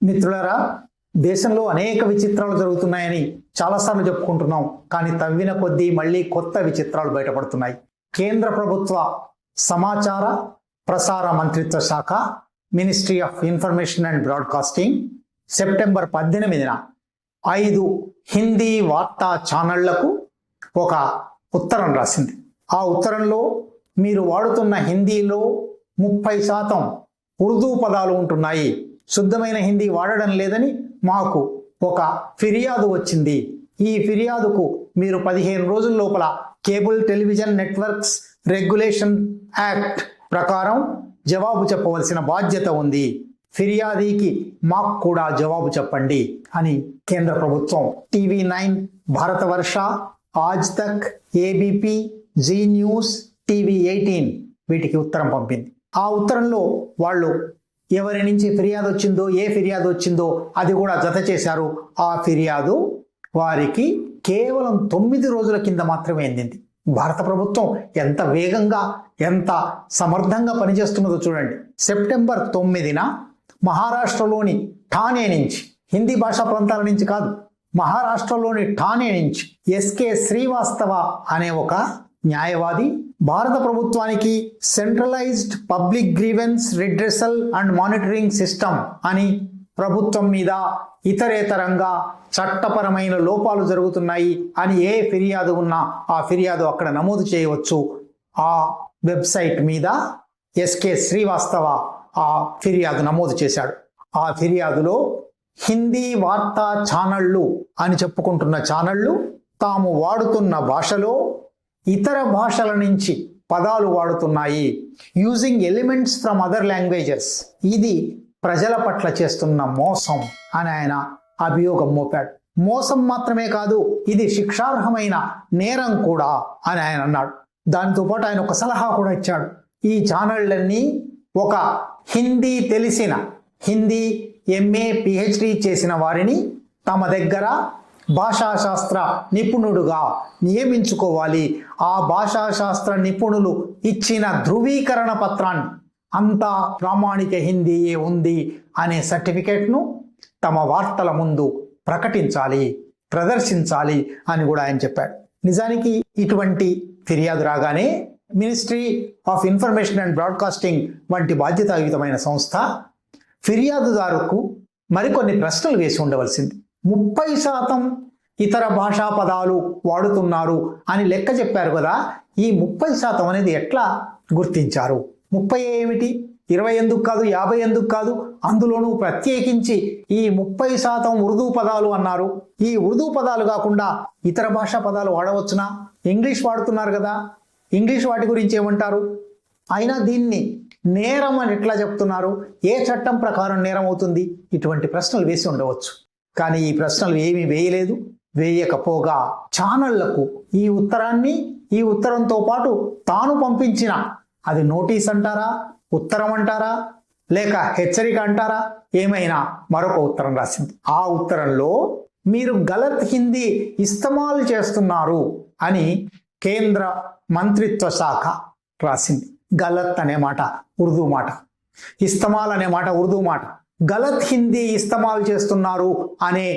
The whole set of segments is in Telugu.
మిత్రులారా, దేశంలో అనేక విచిత్రాలు జరుగుతున్నాయని చాలాసార్లు చెప్పుకుంటున్నాం. కానీ తవ్విన కొద్దీ మళ్ళీ కొత్త విచిత్రాలు బయటపడుతున్నాయి. కేంద్ర ప్రభుత్వ సమాచార ప్రసార మంత్రిత్వ శాఖ, ministry of information and broadcasting September 18న 5 హిందీ వార్తా ఛానళ్లకు ఒక ఉత్తరం రాసింది. ఆ ఉత్తరంలో మీరు వాడుతున్న హిందీలో 30% ఉర్దూ పదాలు ఉంటున్నాయి, శుద్ధమైన హిందీ వాడడం లేదని మాకు ఒక ఫిర్యాదు వచ్చింది. ఈ ఫిర్యాదుకు మీరు 15 రోజుల లోపల cable television networks regulation act ప్రకారం జవాబు చెప్పవలసిన బాధ్యత ఉంది. ఫిర్యాదీకి మాకు కూడా జవాబు చెప్పండి అని కేంద్ర ప్రభుత్వం TV9, భారతవర్ష, ఆజ్ తక్, ఏబీపీ, జీ న్యూస్, TV18 వీటికి ఉత్తరం పంపింది. ఆ ఉత్తరంలో వాళ్ళు ఎవరి నుంచి ఫిర్యాదు వచ్చిందో, ఏ ఫిర్యాదు వచ్చిందో అది కూడా జత చేశారు. ఆ ఫిర్యాదు వారికి కేవలం 9 రోజుల కింద మాత్రమే అందింది. భారత ప్రభుత్వం ఎంత వేగంగా, ఎంత సమర్థంగా పనిచేస్తున్నదో చూడండి. సెప్టెంబర్ 9న మహారాష్ట్రలోని ఠానే నుంచి, హిందీ భాషా ప్రాంతాల నుంచి కాదు, మహారాష్ట్రలోని ఠానే నుంచి ఎస్కే శ్రీవాస్తవ అనే ఒక న్యాయవాది భారత ప్రభుత్వానికి centralised public grievance redressal and monitoring system అని ప్రభుత్వం మీద ఇతరేతరంగా చట్టపరమైన లోపాలు జరుగుతున్నాయి అని ఏ ఫిర్యాదు ఉన్నా ఆ ఫిర్యాదు అక్కడ నమోదు చేయవచ్చు. ఆ వెబ్సైట్ మీద ఎస్కే శ్రీవాస్తవ ఆ ఫిర్యాదు నమోదు చేశాడు. ఆ ఫిర్యాదులో హిందీ వార్తా ఛానళ్ళు అని చెప్పుకుంటున్న ఛానళ్ళు తాము వాడుతున్న భాషలో ఇతర భాషల నుంచి పదాలు వాడుతున్నాయి, using elements from other languages. ఇది ప్రజల పట్ల చేస్తున్న మోసం అని ఆయన అభియోగం మోపాడు. మోసం మాత్రమే కాదు, ఇది శిక్షార్హమైన నేరం కూడా అని ఆయన అన్నాడు. దానితో పాటు ఆయన ఒక సలహా కూడా ఇచ్చాడు. ఈ ఛానళ్ళన్నీ ఒక హిందీ తెలిసిన, హిందీ MA PhD చేసిన వారిని తమ దగ్గర భాషాశాస్త్ర నిపుణుడుగా నియమించుకోవాలి. ఆ భాషాశాస్త్ర నిపుణులు ఇచ్చిన ధృవీకరణ పత్రాన్ని, అంతా ప్రామాణిక హిందీయే ఉంది అనే సర్టిఫికేట్ను తమ వార్తల ముందు ప్రకటించాలి, ప్రదర్శించాలి అని కూడా ఆయన చెప్పాడు. నిజానికి ఇటువంటి ఫిర్యాదు రాగానే ministry of information and broadcasting వంటి బాధ్యతాయుతమైన సంస్థ ఫిర్యాదుదారుకు మరికొన్ని ప్రశ్నలు వేసి ఉండవలసింది. 30% ఇతర భాషా పదాలు వాడుతున్నారు అని లెక్క చెప్పారు కదా, ఈ 30% అనేది ఎట్లా గుర్తించారు? 30 ఏమిటి, 20 ఎందుకు కాదు, 50 ఎందుకు కాదు? అందులోనూ ప్రత్యేకించి ఈ 30% ఉర్దూ పదాలు అన్నారు. ఈ ఉర్దూ పదాలు కాకుండా ఇతర భాషా పదాలు వాడవచ్చునా? ఇంగ్లీష్ వాడుతున్నారు కదా, ఇంగ్లీష్ వాటి గురించి ఏమంటారు? అయినా దీన్ని నేరం అని ఎట్లా చెప్తున్నారు? ఏ చట్టం ప్రకారం నేరం అవుతుంది? ఇటువంటి ప్రశ్నలు వేసి ఉండవచ్చు. కానీ ఈ ప్రశ్నలు ఏమీ వేయలేదు. వేయకపోగా ఛానళ్లకు ఈ ఉత్తరాన్ని, ఈ ఉత్తరంతో పాటు తాను పంపించిన, అది నోటీస్ అంటారా, ఉత్తరం అంటారా, లేక హెచ్చరిక అంటారా, ఏమైనా మరొక ఉత్తరం రాసింది. ఆ ఉత్తరంలో మీరు గలత్ హిందీ ఇస్తమాల్ చేస్తున్నారు అని కేంద్ర మంత్రిత్వ శాఖ రాసింది. గలత్ అనే మాట ఉర్దూ మాట, ఇస్తమాల్ అనే మాట ఉర్దూ మాట. గలత్ హిందీ ఇస్తమాల్ చేస్తున్నారు అనే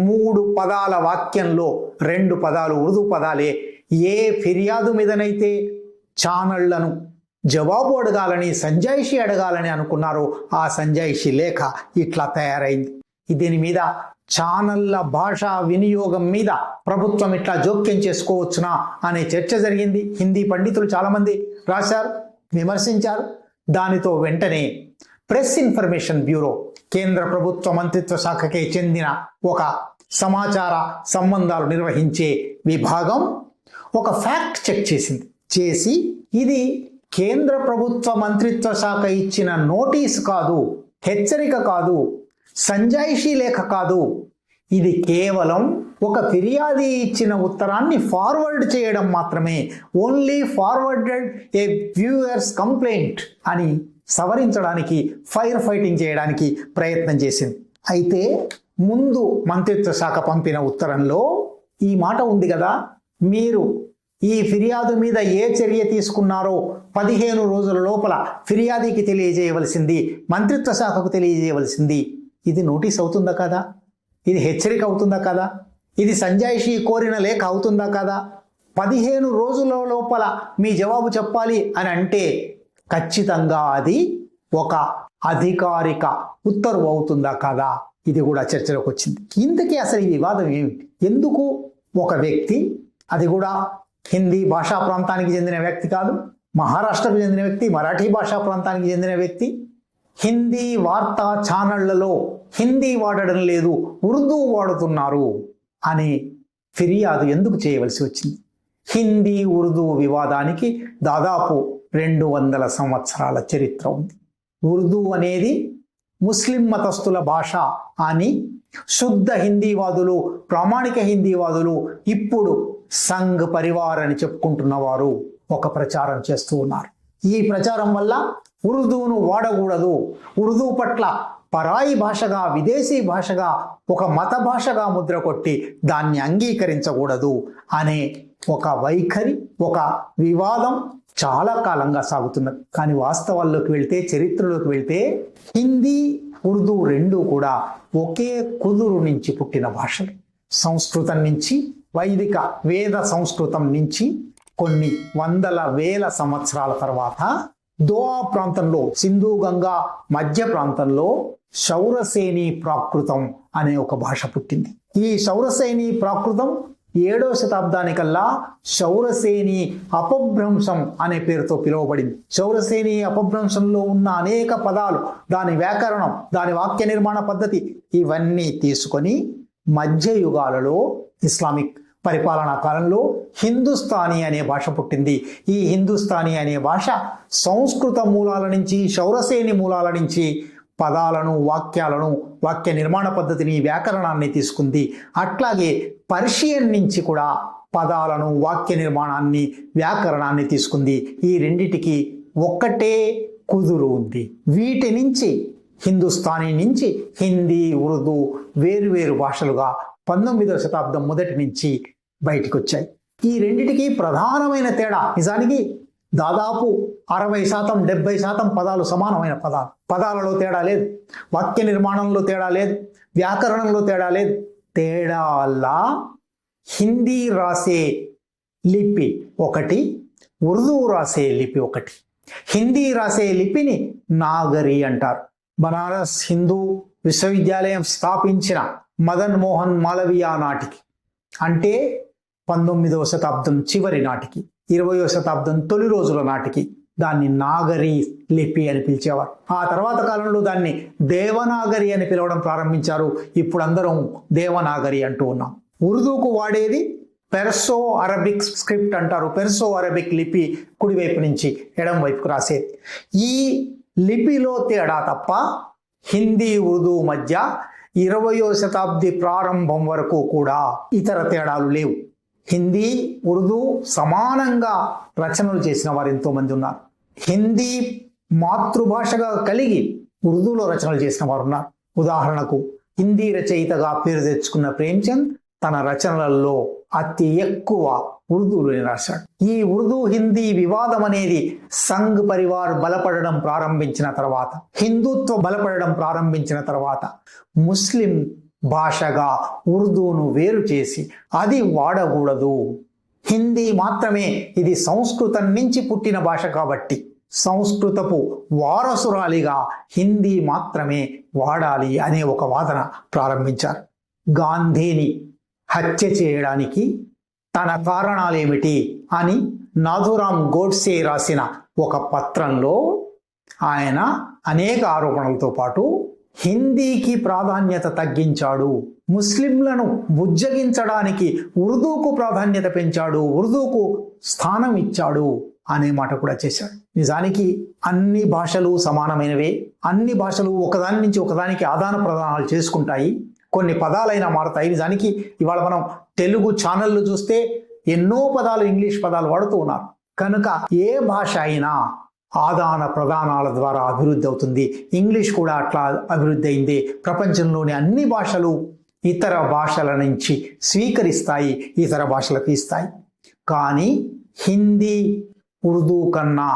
3 పదాల వాక్యంలో 2 పదాలు ఉర్దూ పదాలే. ఏ ఫిర్యాదు మీదనైతే ఛానళ్లను జవాబు అడగాలని, సంజాయిషి అడగాలని అనుకున్నారో ఆ సంజాయిషి లేఖ ఇట్లా తయారైంది. దీని మీద ఛానళ్ల భాషా వినియోగం మీద ప్రభుత్వం ఇట్లా జోక్యం చేసుకోవచ్చునా అనే చర్చ జరిగింది. హిందీ పండితులు చాలామంది రాశారు, విమర్శించారు. దానితో వెంటనే ప్రెస్ ఇన్ఫర్మేషన్ బ్యూరో, కేంద్ర ప్రభుత్వ మంత్రిత్వ శాఖకే చెందిన ఒక సమాచార సంబంధాలు నిర్వహించే విభాగం ఒక ఫ్యాక్ట్ చెక్ చేసి ఇది కేంద్ర ప్రభుత్వ మంత్రిత్వ శాఖ ఇచ్చిన నోటీసు కాదు, హెచ్చరిక కాదు, సంజాయిషీ లేఖ కాదు, ఇది కేవలం ఒక ఫిర్యాది ఇచ్చిన ఉత్తరాన్ని ఫార్వర్డ్ చేయడం మాత్రమే, ఓన్లీ ఫార్వర్డెడ్ ఏ వ్యూయర్స్ కంప్లైంట్ అని సవరించడానికి, ఫైర్ ఫైటింగ్ చేయడానికి ప్రయత్నం చేసింది. అయితే ముందు మంత్రిత్వ శాఖ పంపిన ఉత్తరంలో ఈ మాట ఉంది కదా, మీరు ఈ ఫిర్యాదు మీద ఏ చర్య తీసుకున్నారో 15 రోజుల లోపల ఫిర్యాదుకి తెలియజేయవలసింది, మంత్రిత్వ శాఖకు తెలియజేయవలసింది ఇది నోటీస్ అవుతుందా కదా? ఇది హెచ్చరిక అవుతుందా కదా? ఇది సంజాయిషీ కోరిన లేఖ అవుతుందా కదా? 15 రోజుల లోపల మీ జవాబు చెప్పాలి అని అంటే ఖచ్చితంగా అది ఒక అధికారిక ఉత్తర్వు అవుతుందా కదా? ఇది కూడా చర్చలోకి వచ్చింది. ఇంతకీ అసలు ఈ వివాదం ఏమిటి? ఎందుకు ఒక వ్యక్తి, అది కూడా హిందీ భాషా ప్రాంతానికి చెందిన వ్యక్తి కాదు, మహారాష్ట్రకు చెందిన వ్యక్తి, మరాఠీ భాషా ప్రాంతానికి చెందిన వ్యక్తి, హిందీ వార్తా ఛానళ్లలో హిందీ వాడడం లేదు, ఉర్దూ వాడుతున్నారు అనే ఫిర్యాదు ఎందుకు చేయవలసి వచ్చింది? హిందీ ఉర్దూ వివాదానికి దాదాపు 200 సంవత్సరాల చరిత్ర ఉంది. ఉర్దూ అనేది ముస్లిం మతస్థుల భాష అని శుద్ధ హిందీవాదులు, ప్రామాణిక హిందీవాదులు, ఇప్పుడు సంఘ్ పరివార్ అని చెప్పుకుంటున్న వారు ఒక ప్రచారం చేస్తూ ఉన్నారు. ఈ ప్రచారం వల్ల ఉర్దూను వాడకూడదు, ఉర్దూ పట్ల పరాయి భాషగా, విదేశీ భాషగా, ఒక మత భాషగా ముద్ర కొట్టి దాన్ని అంగీకరించకూడదు అనే ఒక వైఖరి, ఒక వివాదం చాలా కాలంగా సాగుతున్నది. కానీ వాస్తవాల్లోకి వెళ్తే, చరిత్రలోకి వెళ్తే హిందీ ఉర్దూ రెండూ కూడా ఒకే కుదురు నుంచి పుట్టిన భాషలు. సంస్కృతం నుంచి, వైదిక వేద సంస్కృతం నుంచి కొన్ని వందల వేల సంవత్సరాల తర్వాత దోఆ ప్రాంతంలో, సింధు గంగా మధ్య ప్రాంతంలో శౌరసేని ప్రాకృతం అనే ఒక భాష పుట్టింది. ఈ శౌరసేని ప్రాకృతం 7వ శతాబ్దానికల్లా శౌరసేని అపభ్రంశం అనే పేరుతో పిలువబడింది. శౌరసేని అపభ్రంశంలో ఉన్న అనేక పదాలు, దాని వ్యాకరణం, దాని వాక్య నిర్మాణ పద్ధతి ఇవన్నీ తీసుకొని మధ్య యుగాలలో ఇస్లామిక్ పరిపాలనా కాలంలో హిందుస్థానీ అనే భాష పుట్టింది. ఈ హిందుస్థానీ అనే భాష సంస్కృత మూలాల నుంచి, శౌరసేని మూలాల నుంచి పదాలను, వాక్యాలను, వాక్య నిర్మాణ పద్ధతిని, వ్యాకరణాన్ని తీసుకుంది. అట్లాగే పర్షియన్ నుంచి కూడా పదాలను, వాక్య నిర్మాణాన్ని, వ్యాకరణాన్ని తీసుకుంది. ఈ రెండిటికి ఒక్కటే కుదురు ఉంది. వీటి నుంచి, హిందుస్థానీ నుంచి హిందీ, ఉర్దూ వేరువేరు భాషలుగా 19వ శతాబ్దం మొదటి నుంచి బయటికి వచ్చాయి. ఈ రెండిటికి ప్రధానమైన తేడా, నిజానికి దాదాపు 60%, 70% పదాలు సమానమైన పదాలు. పదాలలో తేడా లేదు, వాక్య నిర్మాణంలో తేడా లేదు, వ్యాకరణంలో తేడా లేదు. తేడా వల్ల హిందీ రాసే లిపి ఒకటి, ఉర్దూ రాసే లిపి ఒకటి. హిందీ రాసే లిపిని నాగరి అంటారు. బనారస్ హిందూ విశ్వవిద్యాలయం స్థాపించిన మదన్ మోహన్ మాలవీయ నాటికి, అంటే 19వ శతాబ్దం చివరి నాటికి, 20వ శతాబ్దం తొలి రోజుల నాటికి దాన్ని నాగరి లిపి అని పిలిచేవారు. ఆ తర్వాత కాలంలో దాన్ని దేవనాగరి అని పిలవడం ప్రారంభించారు. ఇప్పుడు అందరం దేవనాగరి అంటూ ఉన్నాం. ఉర్దూకు వాడేది పెర్సో అరబిక్ స్క్రిప్ట్ అంటారు. పెర్సో అరబిక్ లిపి కుడివైపు నుంచి ఎడం వైపుకు రాసేది. ఈ లిపిలో తేడా తప్ప హిందీ ఉర్దూ మధ్య 20వ శతాబ్ది ప్రారంభం వరకు కూడా ఇతర తేడాలు లేవు. హిందీ ఉర్దూ సమానంగా రచనలు చేసిన వారు ఎంతో మంది ఉన్నారు. హిందీ మాతృభాషగా కలిగి ఉర్దూలో రచనలు చేసిన వారు ఉన్నారు. ఉదాహరణకు హిందీ రచయితగా పేరు తెచ్చుకున్న ప్రేమ్చంద్ తన రచనలలో అతి ఎక్కువ ఉర్దూలోనే రాశాడు. ఈ ఉర్దూ హిందీ వివాదం అనేది సంఘ్ పరివార్ బలపడడం ప్రారంభించిన తర్వాత, హిందుత్వ బలపడడం ప్రారంభించిన తర్వాత ముస్లిం భాషగా ఉర్దూను వేరు చేసి అది వాడకూడదు, హిందీ మాత్రమే, ఇది సంస్కృతం నుంచి పుట్టిన భాష కాబట్టి సంస్కృతపు వారసురాలిగా హిందీ మాత్రమే వాడాలి అనే ఒక వాదన ప్రారంభించారు. గాంధీని హత్య చేయడానికి తన కారణాలేమిటి అని నాథూరాం గోడ్సే రాసిన ఒక పత్రంలో ఆయన అనేక ఆరోపణలతో పాటు హిందీకి ప్రాధాన్యత తగ్గించాడు, ముస్లింలను బుజ్జగించడానికి ఉర్దూకు ప్రాధాన్యత పెంచాడు, ఉర్దూకు స్థానం ఇచ్చాడు అనే మాట కూడా చేశాడు. నిజానికి అన్ని భాషలు సమానమైనవే, అన్ని భాషలు ఒకదాని నుంచి ఒకదానికి ఆదాన ప్రదానాలు చేసుకుంటాయి, కొన్ని పదాలైనా మారుతాయి. నిజానికి ఇవాళ మనం తెలుగు ఛానళ్ళు చూస్తే ఎన్నో పదాలు, ఇంగ్లీష్ పదాలు వాడుతూ ఉన్నారు. కనుక ఏ భాష అయినా ఆదాన ప్రదానాల ద్వారా అభివృద్ధి అవుతుంది. ఇంగ్లీష్ కూడా అట్లా అభివృద్ధి అయింది. ప్రపంచంలోని అన్ని భాషలు ఇతర భాషల నుంచి స్వీకరిస్తాయి, ఇతర భాషలకు ఇస్తాయి. కానీ హిందీ ఉర్దూ కన్నా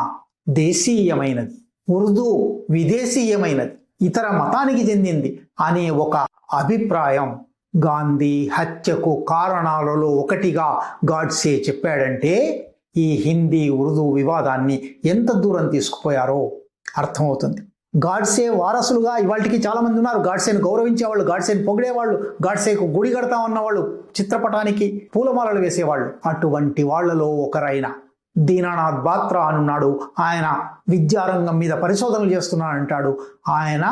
దేశీయమైనది, ఉర్దూ విదేశీయమైనది, ఇతర మతానికి చెందింది, అనే ఒక అభిప్రాయం గాంధీ హత్యకు కారణాలలో ఒకటిగా గాడ్సే చెప్పాడంటే ఈ హిందీ ఉర్దూ వివాదాన్ని ఎంత దూరం తీసుకుపోయారో అర్థమవుతుంది. గాడ్సే వారసులుగా ఇవాళకి చాలా మంది ఉన్నారు. గాడ్సేను గౌరవించేవాళ్ళు, గాడ్సేను పొగిడేవాళ్ళు, గాడ్సేకు గుడి కడతామన్న వాళ్ళు, చిత్రపటానికి పూలమాలలు వేసేవాళ్ళు. అటువంటి వాళ్లలో ఒకరైన దీనానాథ్ బాత్రా అనున్నాడు. ఆయన విద్యారంగం మీద పరిశోధనలు చేస్తున్నాడంటాడు. ఆయన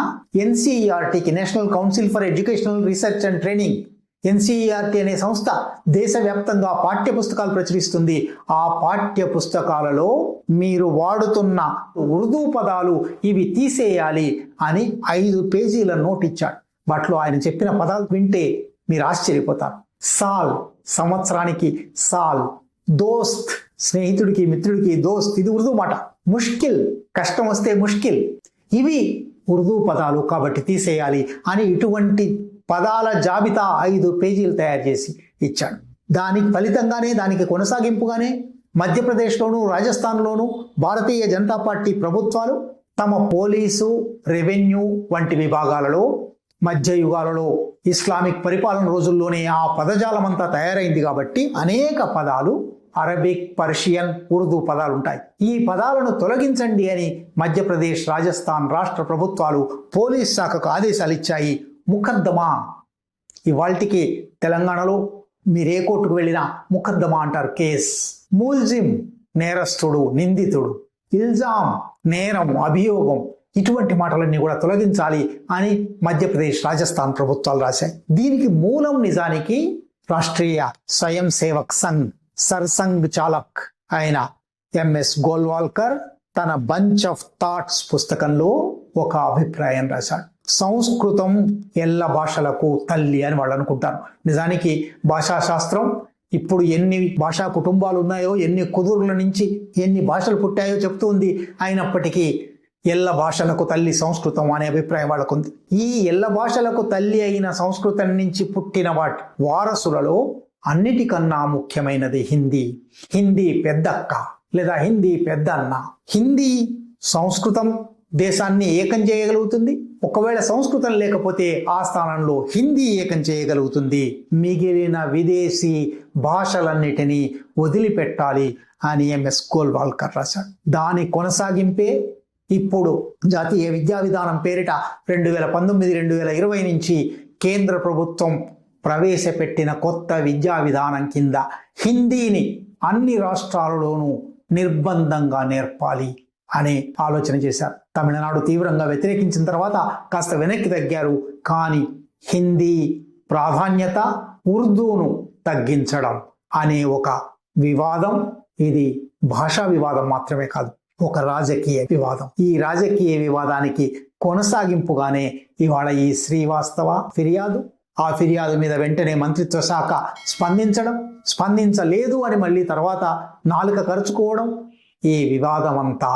ఎన్సీఈఆర్టీకి, national council for educational research and training, NCERT అనే సంస్థ దేశవ్యాప్తంగా పాఠ్య పుస్తకాలు ప్రచురిస్తుంది. ఆ పాఠ్య పుస్తకాలలో మీరు వాడుతున్న ఉర్దూ పదాలు ఇవి తీసేయాలి అని 5 పేజీల నోట్ ఇచ్చాడు. వాటిలో ఆయన చెప్పిన పదాలు వింటే మీరు ఆశ్చర్యపోతారు. సాల్, సంవత్సరానికి సాల్. దోస్త్, స్నేహితుడికి మిత్రుడికి దోస్త్, ఇది ఉర్దూ మాట. ముష్కిల్, కష్టం వస్తే ముష్కిల్, ఇవి ఉర్దూ పదాలు కాబట్టి తీసేయాలి అని ఇటువంటి పదాల జాబితా 5 పేజీలు తయారు చేసి ఇచ్చాడు. దానికి ఫలితంగానే, దానికి కొనసాగింపుగానే మధ్యప్రదేశ్లోను రాజస్థాన్లోను భారతీయ జనతా పార్టీ ప్రభుత్వాలు తమ పోలీసు, రెవెన్యూ వంటి విభాగాలలో మధ్యయుగాలలో ఇస్లామిక్ పరిపాలన రోజుల్లోనే ఆ పదజాలమంతా తయారైంది కాబట్టి అనేక పదాలు అరబిక్, పర్షియన్, ఉర్దూ పదాలు ఉంటాయి. ఈ పదాలను తొలగించండి అని మధ్యప్రదేశ్, రాజస్థాన్ రాష్ట్ర ప్రభుత్వాలు పోలీస్ శాఖకు ఆదేశాలు ఇచ్చాయి. ముఖద్దమా, ఇవాల్టికి తెలంగాణలో మీరు ఏ కోర్టుకు వెళ్ళినా ముఖద్దమా అంటారు, కేస్. ముల్జిమ్, నేరస్తుడు, నిందితుడు. ఇల్జాం, నేరం, అభియోగం. ఇటువంటి మాటలన్నీ కూడా తొలగించాలి అని మధ్యప్రదేశ్, రాజస్థాన్ ప్రభుత్వాలు రాశాయి. దీనికి మూలం నిజానికి రాష్ట్రీయ స్వయం సేవక్ సంఘ్ సర్సంఘ్ చాలక్ అయిన ఎంఎస్ గోల్వాల్కర్ తన బంచ్ ఆఫ్ థాట్స్ పుస్తకంలో ఒక అభిప్రాయం రాశాడు. సంస్కృతం ఎల్ల భాషలకు తల్లి అని వాళ్ళు అనుకుంటారు. నిజానికి భాషాశాస్త్రం ఇప్పుడు ఎన్ని భాషా కుటుంబాలు ఉన్నాయో, ఎన్ని కుదురుల నుంచి ఎన్ని భాషలు పుట్టాయో చెప్తూ ఉంది. అయినప్పటికీ ఎల్ల భాషలకు తల్లి సంస్కృతం అనే అభిప్రాయం వాళ్ళకు ఉంది. ఈ ఎల్ల భాషలకు తల్లి అయిన సంస్కృతం నుంచి పుట్టిన వాటి వారసులలో అన్నిటికన్నా ముఖ్యమైనది హిందీ. హిందీ పెద్దక్క లేదా హిందీ పెద్దన్న. హిందీ, సంస్కృతం దేశాన్ని ఏకం చేయగలుగుతుంది. ఒకవేళ సంస్కృతం లేకపోతే ఆ స్థానంలో హిందీ ఏకం చేయగలుగుతుంది. మిగిలిన విదేశీ భాషలన్నిటినీ వదిలిపెట్టాలి అని ఎంఎస్ గోల్వాల్కర్ రాశాడు. దాని కొనసాగింపే ఇప్పుడు జాతీయ విద్యా విధానం పేరిట 2019-2020 నుంచి కేంద్ర ప్రభుత్వం ప్రవేశపెట్టిన కొత్త విద్యా విధానం కింద హిందీని అన్ని రాష్ట్రాలలోనూ నిర్బంధంగా నేర్పాలి అనే ఆలోచన చేశారు. తమిళనాడు తీవ్రంగా వ్యతిరేకించిన తర్వాత కాస్త వెనక్కి తగ్గారు. కానీ హిందీ ప్రాధాన్యత, ఉర్దూను తగ్గించడం అనే ఒక వివాదం, ఇది భాషా వివాదం మాత్రమే కాదు, ఒక రాజకీయ వివాదం. ఈ రాజకీయ వివాదానికి కొనసాగింపుగానే ఇవాళ ఈ శ్రీవాస్తవ ఫిర్యాదు, ఆ ఫిర్యాదు మీద వెంటనే మంత్రిత్వ శాఖ స్పందించలేదు అని మళ్ళీ తర్వాత నాలుక కరుచుకోవడం, ఈ వివాదమంతా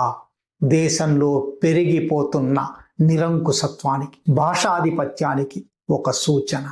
దేశంలో పెరిగిపోతున్న నిరంకుశత్వానికి, భాషాధిపత్యానికి ఒక సూచన.